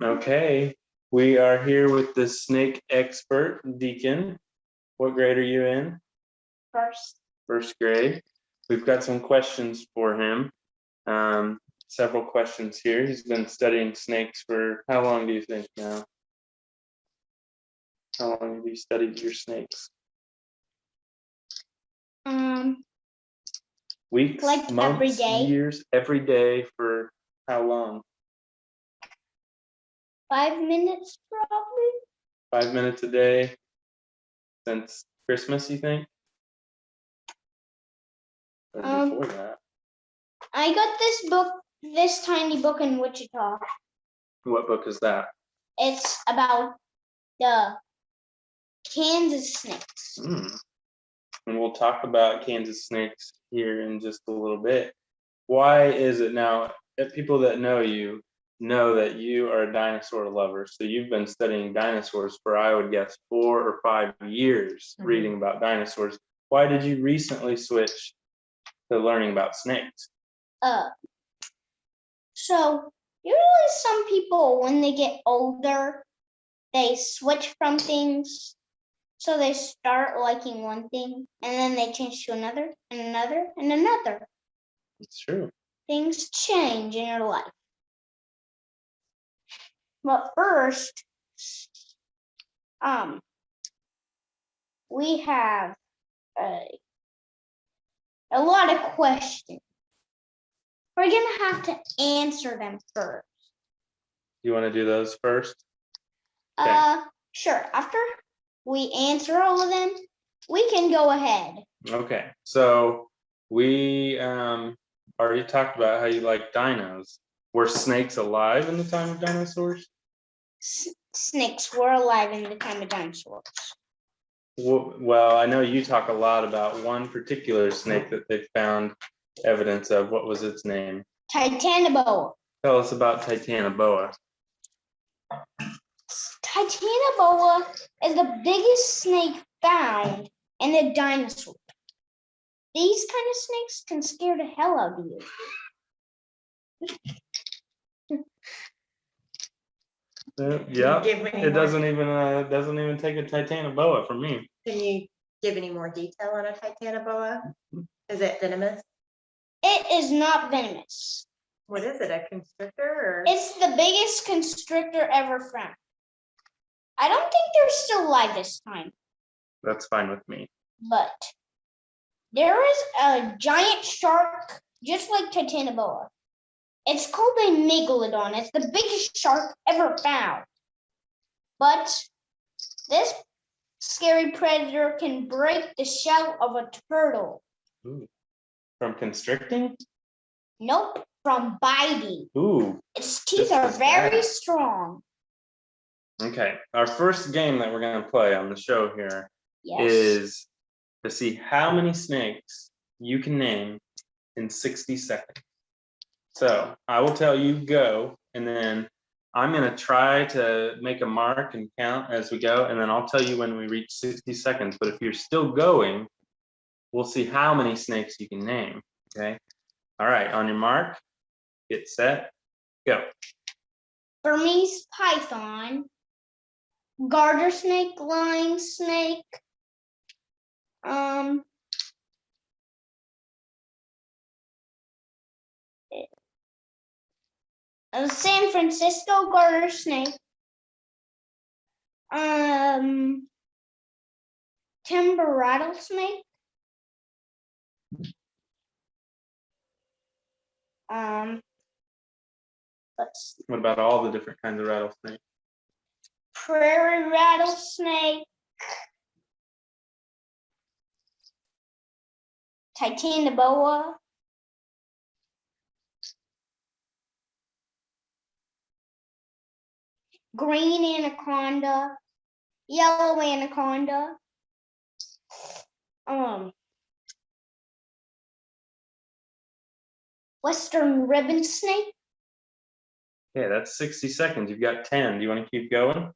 Okay, we are here with the snake expert, Deacon. What grade are you in? First. First grade. We've got some questions for him. Several questions here. He's been studying snakes for how long do you think now? How long have you studied your snakes? Weeks, like months, every day. years, every day for how long? 5 minutes, probably. 5 minutes a day since Christmas, you think? Or before that? I got this tiny book in Wichita. What book is that? It's about the Kansas snakes. And we'll talk about Kansas snakes here in just a little bit. Why is it now that people that know you know that you are a dinosaur lover? So you've been studying dinosaurs for, I would guess, 4 or 5 years, reading about dinosaurs. Why did you recently switch to learning about snakes? So usually some people, when they get older, they switch from things. So they start liking one thing, and then they change to another, and another, and another. It's true. Things change in your life. But first, we have a lot of questions. We're gonna have to answer them first. You want to do those first? Okay. Sure. After we answer all of them, we can go ahead. Okay. So we already talked about how you like dinos. Were snakes alive in the time of dinosaurs? Snakes were alive in the time of dinosaurs. Well, I know you talk a lot about one particular snake that they found evidence of. What was its name? Titanoboa. Tell us about Titanoboa. Titanoboa is the biggest snake found in the dinosaurs. These kind of snakes can scare the hell out of you. Yeah, it doesn't even take a Titanoboa for me. Can you give any more detail on a Titanoboa? Is it venomous? It is not venomous. What is it, a constrictor? Or? It's the biggest constrictor ever found. I don't think they're still alive this time. That's fine with me. But there is a giant shark, just like Titanoboa. It's called a Megalodon. It's the biggest shark ever found. But this scary predator can break the shell of a turtle. Ooh. From constricting? Nope, from biting. Ooh. Its teeth are very strong. Okay, our first game that we're going to play on the show here is to see how many snakes you can name in 60 seconds. So I will tell you go, and then I'm going to try to make a mark and count as we go, and then I'll tell you when we reach 60 seconds. But if you're still going, we'll see how many snakes you can name, okay? All right, on your mark, get set, go. Burmese python, garter snake, line snake, a San Francisco garter snake, timber rattlesnake, let's see. What about all the different kinds of rattlesnakes? Prairie rattlesnake, Titanoboa, green anaconda, yellow anaconda, western ribbon snake. Okay, that's 60 seconds. You've got 10. Do you want to keep going?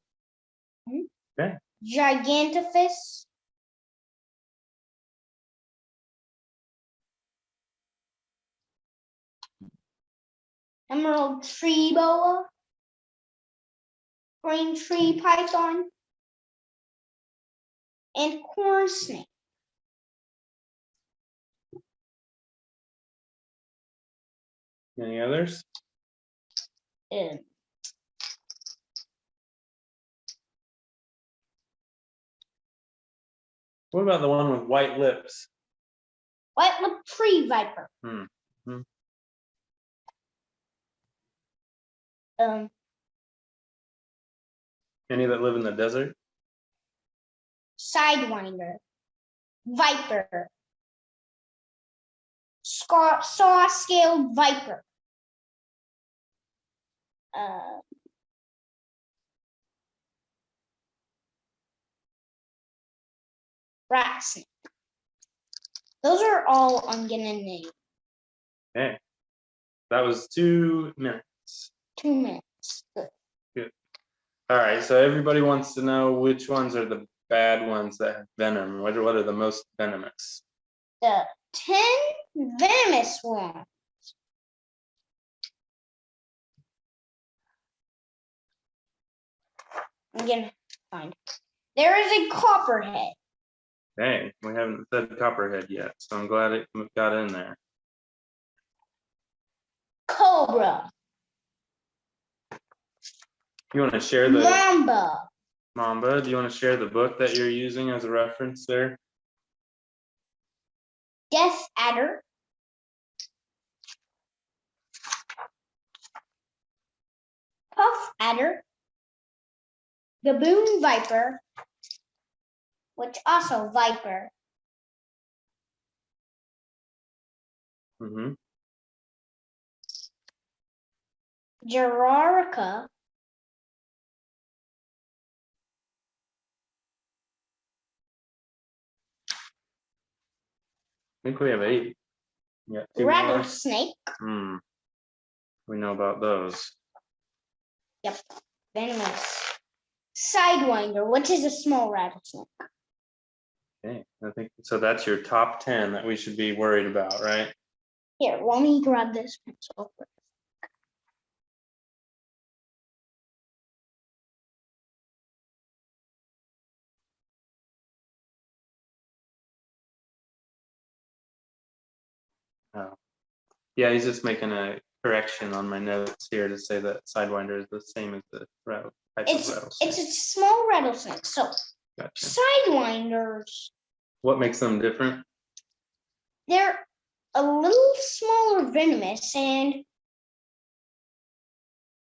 Okay. Gigantophis, emerald tree boa, green tree python, and corn snake. Any others? Um, What about the one with white lips? white lip tree viper. Hmm. Um, Any that live in the desert? sidewinder, viper, saw-scaled viper. Rat snake. Those are all I'm gonna name. Okay. That was 2 minutes. 2 minutes. Good. All right, so everybody wants to know which ones are the bad ones that have venom. What are the most venomous? The 10 venomous ones. I'm gonna find. There is a copperhead. Hey, we haven't said copperhead yet, so I'm glad it got in there. Cobra. You want to share the Mamba. Mamba? Do you want to share the book that you're using as a reference there? Death adder. Puff adder. Gaboon viper. Which also viper. Mm-hmm. Jararaca. I think we have 8. Yeah, 2 more. Rattlesnake. We know about those. Yep. Venomous. Sidewinder, which is a small rattlesnake. Okay, I think so. That's your top 10 that we should be worried about, right? Here, let me grab this pencil. Oh. Yeah, he's just making a correction on my notes here to say that Sidewinder is the same as the type of rattlesnake. It's a small rattlesnake. So Gotcha. sidewinders, What makes them different? they're a little smaller venomous and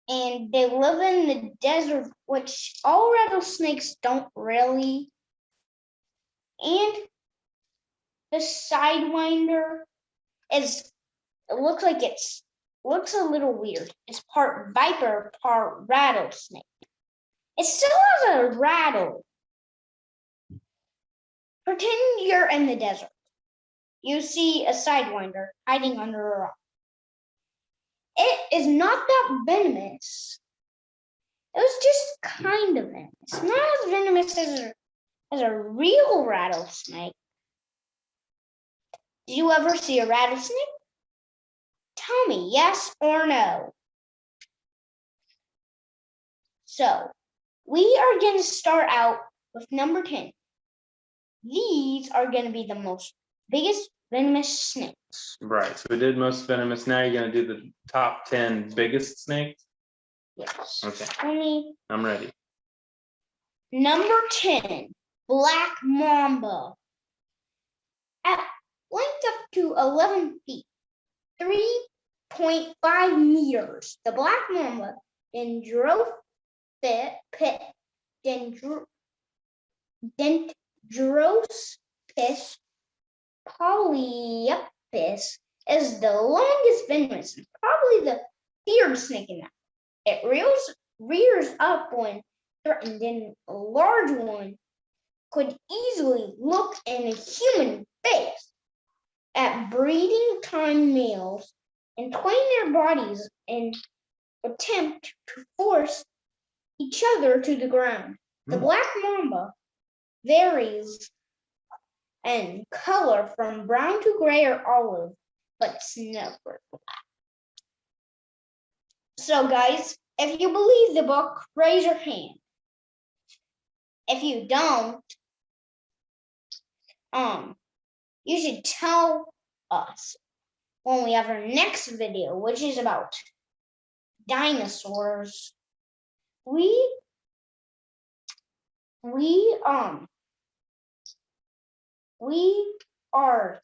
they live in the desert, which all rattlesnakes don't really. And the sidewinder looks a little weird. It's part viper, part rattlesnake. It still has a rattle. Pretend you're in the desert. You see a sidewinder hiding under a rock. It is not that venomous. It was just kind of venomous. Not as venomous as a real rattlesnake. Did you ever see a rattlesnake? Tell me, yes or no. So, we are going to start out with number 10. These are going to be the biggest venomous snakes. Right, so we did most venomous. Now you're going to do the top 10 biggest snakes? Yes. Okay. I'm ready. Number 10, Black Mamba. At length up to 11 feet, 3.5 meters, the Black Mamba Dendrophis polypus is the longest venomous and probably the feared snake in that. It rears up when threatened, and a large one could easily look in a human face. At breeding time, males entwine their bodies in attempt to force each other to the ground. The Black Mamba varies in color from brown to gray or olive, but it's never black. So guys, If you believe the book, raise your hand. If you don't, you should tell us when we have our next video, which is about dinosaurs. We are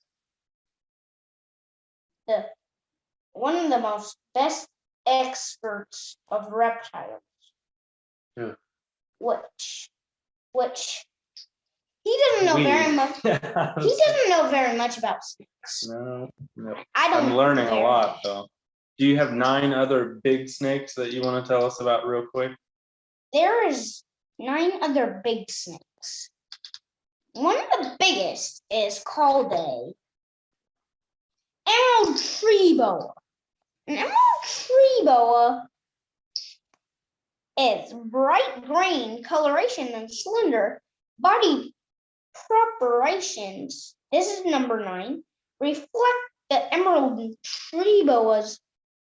one of the most best experts of reptiles. Yeah. Which he doesn't know very much. He doesn't know very much about snakes. No. I don't. I'm learning a lot though. Do you have 9 other big snakes that you want to tell us about real quick? There is 9 other big snakes. One of the biggest is called a emerald tree boa. An emerald tree boa is bright green coloration and slender body preparations. This is number 9. Reflect the emerald tree boa's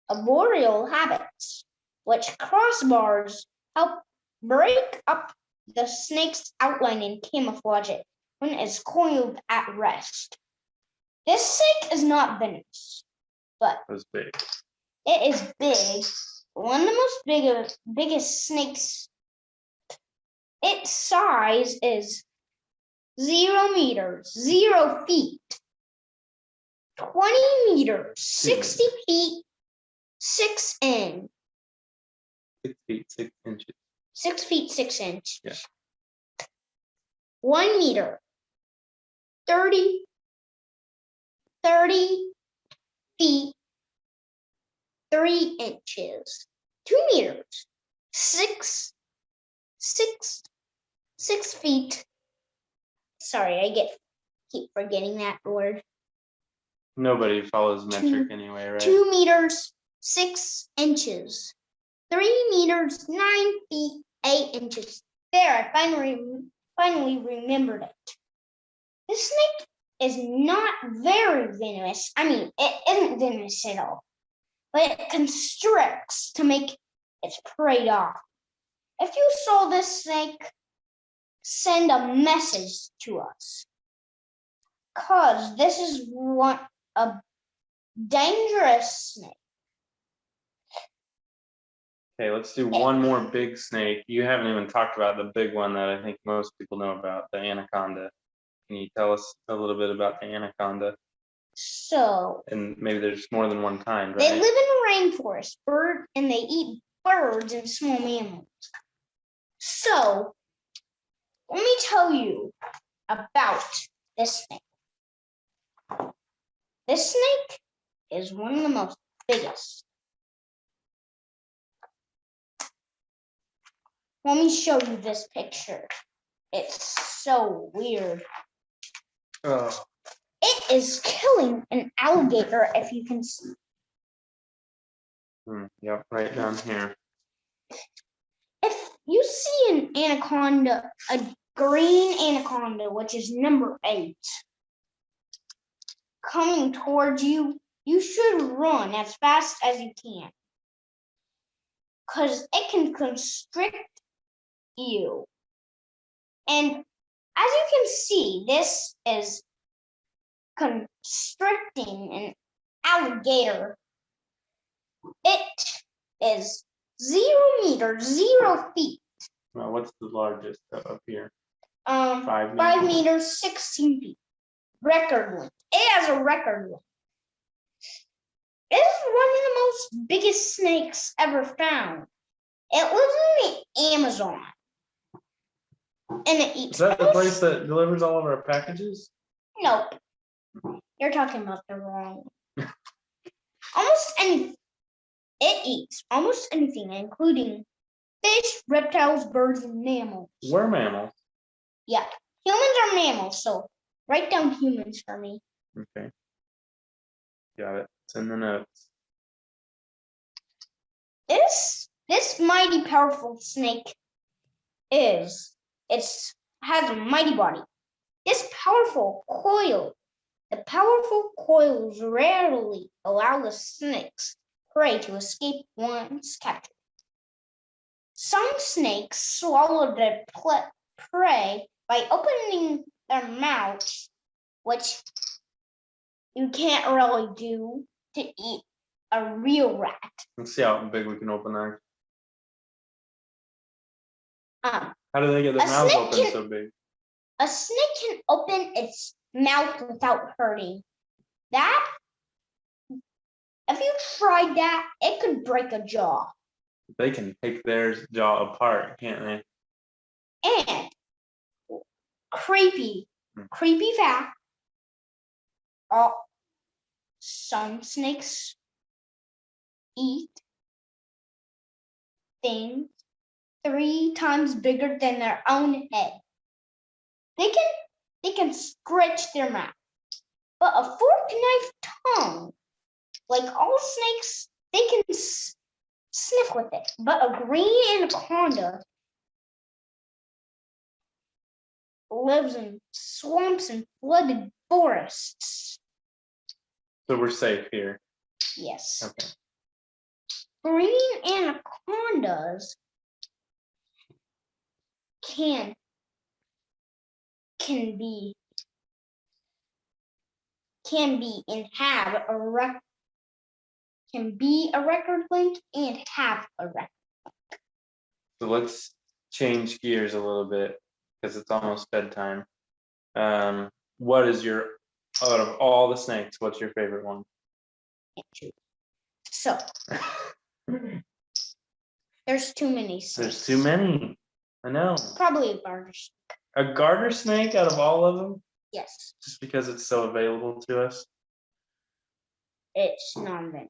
arboreal habits, which crossbars help break up the snake's outline and camouflage it when it's coiled at rest. This snake is not venomous, but It was big. it is big. One of the most biggest snakes. Its size is 0 meters, 0 feet, 20 meters, 60 feet, 6 in. 6 feet, 6 inches. 6 feet, 6 inches. Yeah. 1 meter, 30 feet, 3 inches. 2 meters, 6 feet. Sorry, I keep forgetting that word. Nobody follows metric anyway, right? 2 meters, 6 inches. 3 meters, 9 feet, 8 inches. There, I finally remembered it. This snake is not very venomous. I mean, it isn't venomous at all. But it constricts to make its prey off. If you saw this snake, send a message to us. Because this is a dangerous snake. Okay, let's do one more big snake. You haven't even talked about the big one that I think most people know about, the anaconda. Can you tell us a little bit about the anaconda? So, And maybe there's more than one kind, right? they live in the rainforest, and they eat birds and small mammals. So, let me tell you about this snake. This snake is one of the most biggest. Let me show you this picture. It's so weird. Oh. It is killing an alligator, if you can see. Yep, right down here. If you see an anaconda, a green anaconda, which is number 8, coming towards you, you should run as fast as you can. Because it can constrict you. And as you can see, this is constricting an alligator. It is 0 meters, 0 feet. Well, what's the largest up here? 5 meters, 16 feet. Record length. It has a record length. It is one of the most biggest snakes ever found. It lives in the Amazon. And it eats. Is that the place that delivers all of our packages? Nope. You're talking about the wrong one. Almost anything. It eats almost anything, including fish, reptiles, birds, and mammals. We're mammals. Yeah. Humans are mammals, so write down humans for me. Okay. Got it. It's in the notes. This mighty powerful snake has a mighty body. The powerful coils rarely allow the snake's prey to escape once captured. Some snakes swallow their prey by opening their mouths, which you can't really do to eat a real rat. Let's see how big we can open that. Um, How do they get their A mouths snake open can- so big? a snake can open its mouth without hurting. That, if you tried that, it could break a jaw. They can take their jaw apart, can't they? And creepy fact, some snakes eat things 3 times bigger than their own head. They can scratch their mouth, but a fork knife tongue, like all snakes, they can sniff with it. But a green anaconda lives in swamps and flooded forests. So we're safe here. Yes. Okay. Green anacondas can be and have can be a record length and have a record. So let's change gears a little bit because it's almost bedtime. What is out of all the snakes, what's your favorite one? So there's too many snakes. There's too many. I know. Probably a garter snake. A garter snake out of all of them? Yes. Just because it's so available to us? It's non-venomous.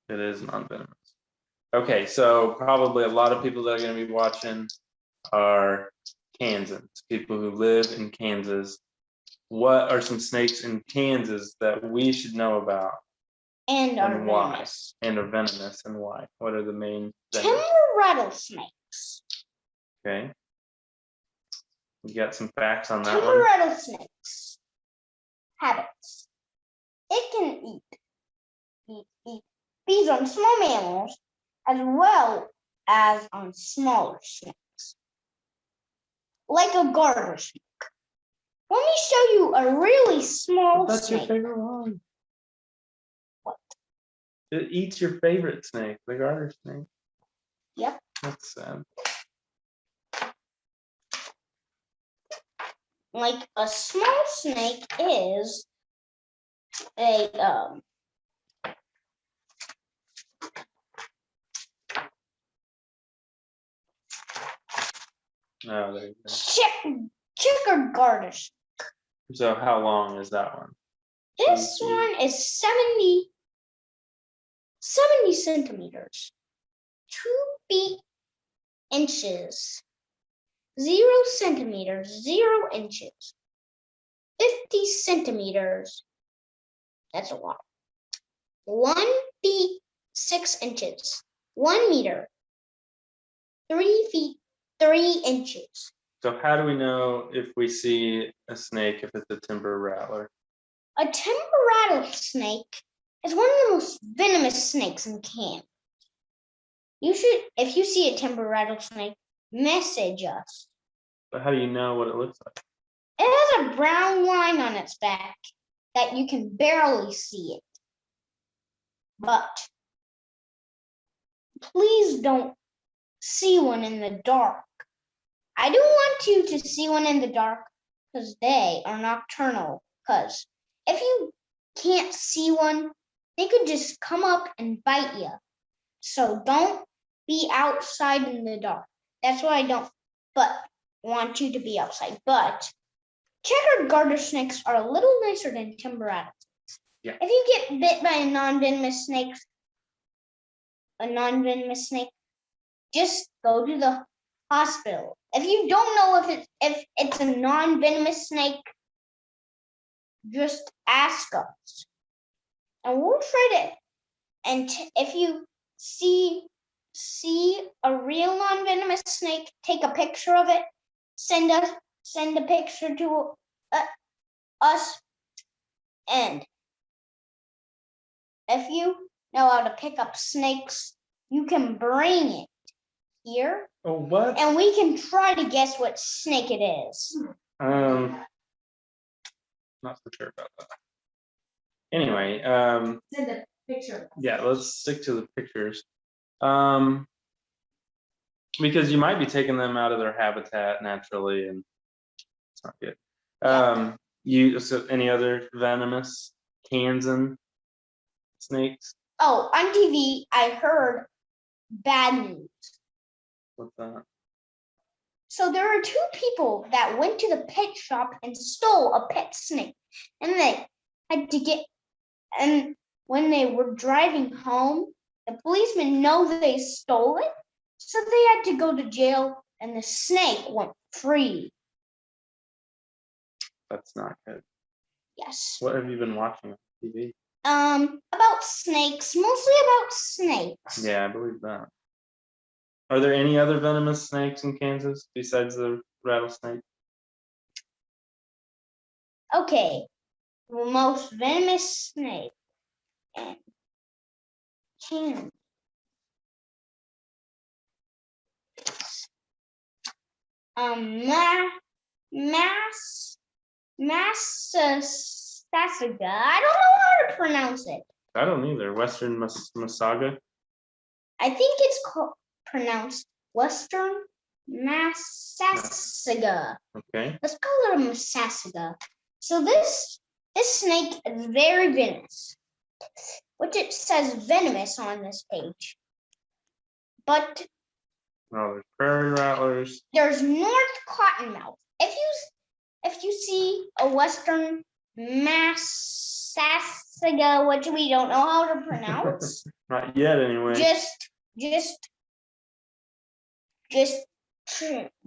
It is non-venomous. Okay, so probably a lot of people that are going to be watching are Kansans, people who live in Kansas. What are some snakes in Kansas that we should know about? And are why? venomous. And are venomous, and why? What are the main Timber rattlesnakes. Okay. You got some facts on that Timber one? rattlesnakes. Habits. It can feeds on small mammals as well as on smaller snakes, like a garter snake. Let me show you a really small That's snake. your favorite one. What? It eats your favorite snake, the garter snake. Yep. That's sad. Like a small snake is a Oh, there you go. checkered garter snake. So how long is that one? This one is 70 centimeters, 2 feet inches, 0 centimeters, 0 inches, 50 centimeters. That's a lot. 1 feet, 6 inches, 1 meter, 3 feet, 3 inches. So how do we know if we see a snake if it's a timber rattler? A timber rattlesnake is one of the most venomous snakes in Kansas. If you see a timber rattlesnake, message us. But how do you know what it looks like? It has a brown line on its back that you can barely see it. But please don't see one in the dark. I don't want you to see one in the dark because they are nocturnal. Because if you can't see one, they could just come up and bite you. So don't be outside in the dark. That's why I don't want you to be outside. But checkered garter snakes are a little nicer than timber rattlesnakes. Yeah. If you get bit by a non-venomous snake, just go to the hospital. If you don't know if it's a non-venomous snake, just ask us, and we'll try to. And if you see a real non-venomous snake, take a picture of it. Send a picture to us. And if you know how to pick up snakes, you can bring it here. Oh, what? And we can try to guess what snake it is. Not so sure about that. Anyway, It's in the picture. yeah, let's stick to the pictures. Because you might be taking them out of their habitat naturally, and it's not good. So any other venomous Kansan snakes? Oh, on TV, I heard bad news. What's that? So there are two people that went to the pet shop and stole a pet snake. And they had to get, and when they were driving home, the policemen know they stole it. So they had to go to jail and the snake went free. That's not good. Yes. What have you been watching on TV? About snakes, mostly about snakes. Yeah, I believe that. Are there any other venomous snakes in Kansas besides the rattlesnake? Okay. The most venomous snake in Kansas. Massasauga. I don't know how to pronounce it. I don't either. Western Masaga? I think it's pronounced Western Massasauga. Okay. Let's call it a Massasauga. So this snake is very venomous. Which it says venomous on this page. But Oh, there's prairie rattlers. there's North Cottonmouth. If you see a Western Massasauga, which we don't know how to pronounce, Not yet, anyway. just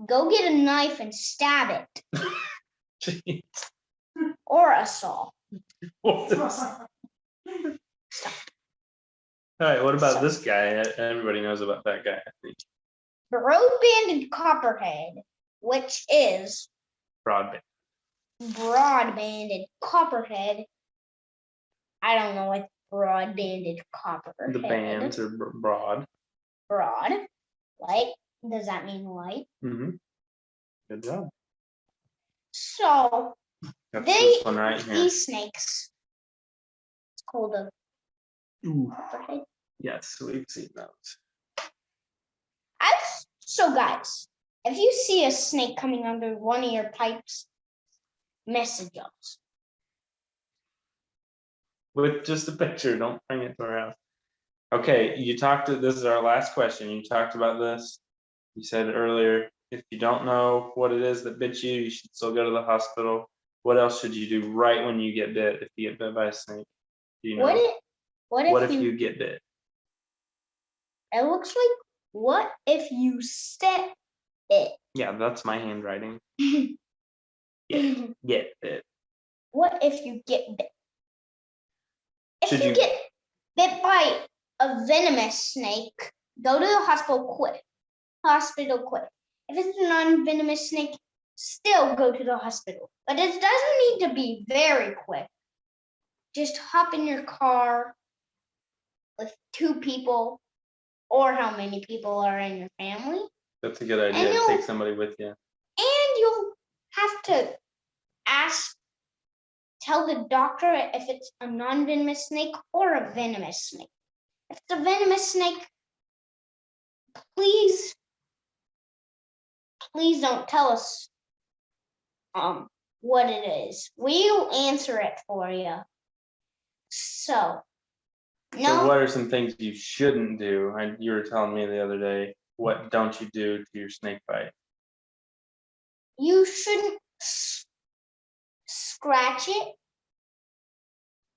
go get a knife and stab it, Jeez. or a saw. What is- All right, what about this guy? Everybody knows about that guy, I think. Broad-banded copperhead, which is Broadband. broad-banded copperhead. I don't know what broad-banded copperhead. The bands are broad. Broad. Like, does that mean white? Mm-hmm. Good job. So That's they this one right here. these snakes. It's called a Ooh. copperhead. Yes, we've seen those. So guys, if you see a snake coming under one of your pipes, message us. With just a picture, don't bring it to our house. Okay, this is our last question. You talked about this. You said earlier, if you don't know what it is that bit you, you should still go to the hospital. What else should you do right when you get bit, if you get bit by a snake? Do you know? What if you get bit? It looks like, what if you step it? Yeah, that's my handwriting. Get bit. What if you get bit? If Should you you- get bit by a venomous snake, go to the hospital quick. If it's a non-venomous snake, still go to the hospital. But it doesn't need to be very quick. Just hop in your car with 2 people, or how many people are in your family. That's a good idea. And Take somebody with you. And you'll have to tell the doctor if it's a non-venomous snake or a venomous snake. If it's a venomous snake, please don't tell us what it is. We'll answer it for you. So what are some things you shouldn't do? You were telling me the other day, what don't you do to your snake bite? You shouldn't scratch it.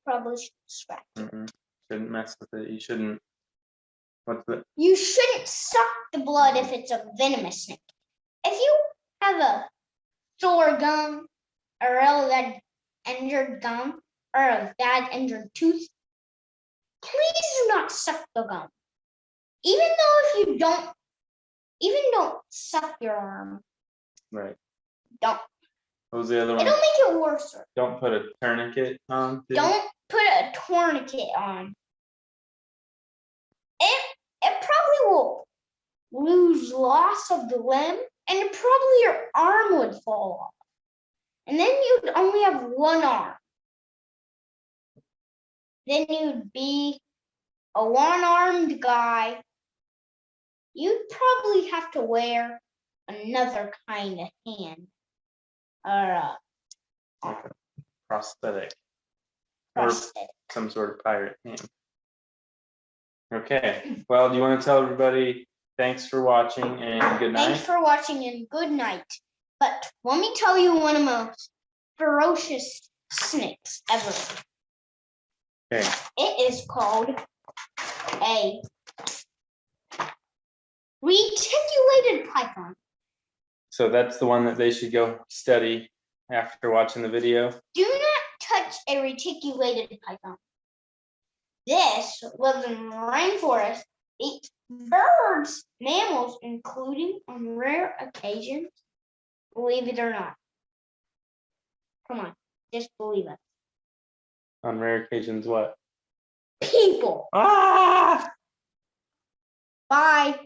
Probably shouldn't scratch it. Shouldn't mess with it. You shouldn't. You shouldn't suck the blood if it's a venomous snake. If you have a sore gum, or a injured gum, or a bad injured tooth, please do not suck the gum. Even don't suck your arm. Right. Don't. What was the other one? It'll make it worse. Don't put a tourniquet on. Don't put a tourniquet on. It probably lose loss of the limb, and probably your arm would fall off. And then you'd only have one arm. Then you'd be a one-armed guy. You'd probably have to wear another kind of hand or Like a prosthetic. Or prosthetic. some sort of pirate hand. Okay. Well, do you want to tell everybody thanks for watching and good night? Thanks for watching and good night. But let me tell you one of the most ferocious snakes ever. Okay. It is called a reticulated python. So that's the one that they should go study after watching the video. Do not touch a reticulated python. This lives in the rainforest, eats birds, mammals, including on rare occasions, believe it or not. Come on, just believe it. On rare occasions, what? People. Ah! Bye.